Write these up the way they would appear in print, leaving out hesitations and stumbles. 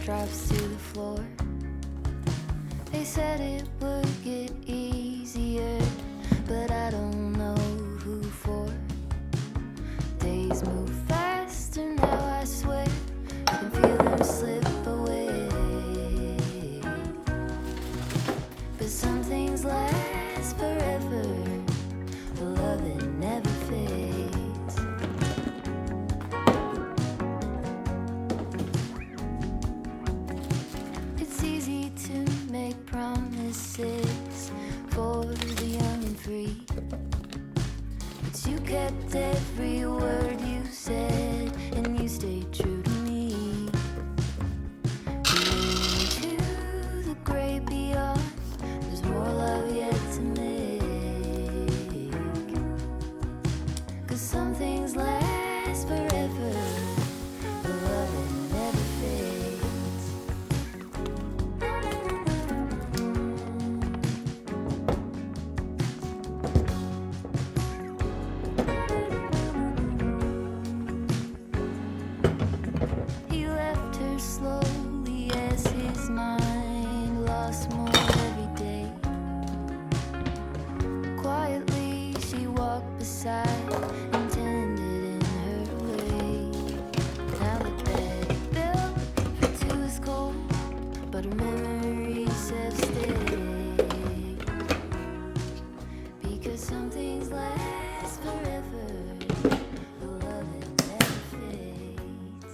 drops to the floor. They said it would get easier, but I don't know who for. Days move faster now, I swear. I can feel them slip away. But some things last forever. The love that never fades. It's easy to make promises for the young and free, but you kept every word you said, and you stayed true to me. Into the great beyond, there's more love yet to make. 'Cause some things last forever, the love that never fades. He left her slowly as his mind lost more every day. Quietly she walked beside and tended in her way. Now the bed built for two is cold, but her memories have stayed. Because some things last forever, the love that never fades.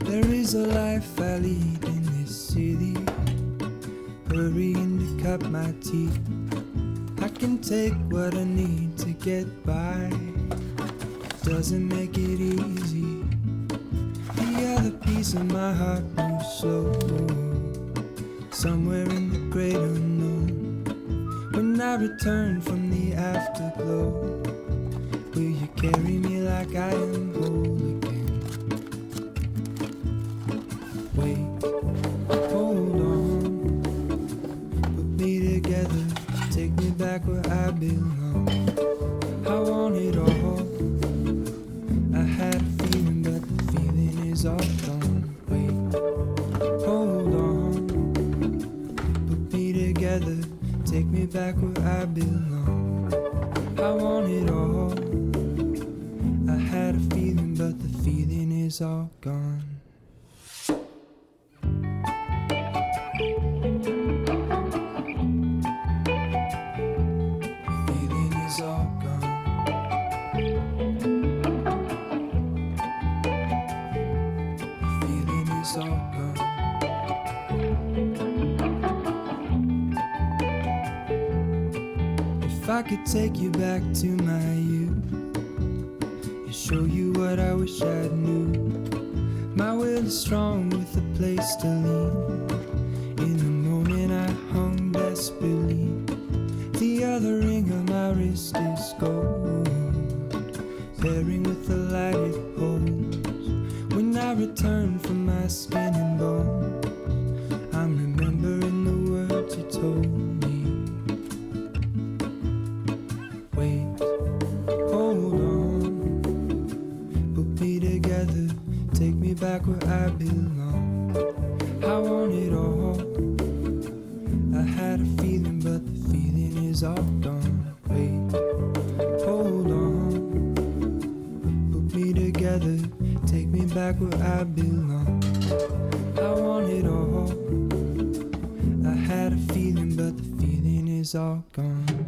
There is a life I lead in this city, hurrying to cut my teeth. I can take what I need to get by, doesn't make it easy. The other piece of my heart moves slow, somewhere in the great unknown. When I return from the afterglow, will you carry me like I am whole again? Wait, hold on, put me together, take me back where I belong. I want it all, I had a feeling but the feeling is all gone. Wait, hold on, put me together, take me back where I belong. I want it all, I had a feeling but the feeling is all gone. Feeling is all gone. Feeling is all gone. If I could take you back to my youth and show you what I wish I knew, my will is strong with a place to lean. In the moment I hung desperately, the other ring on my wrist is gold, pairing with the light it holds. When I return from my skin and bones, I'm remembering the words you told me. Wait, hold on, put me together, take me back where I belong. I want it all, but the feeling is all gone. Wait, hold on, put me together, take me back where I belong. I want it all. I had a feeling, but the feeling is all gone.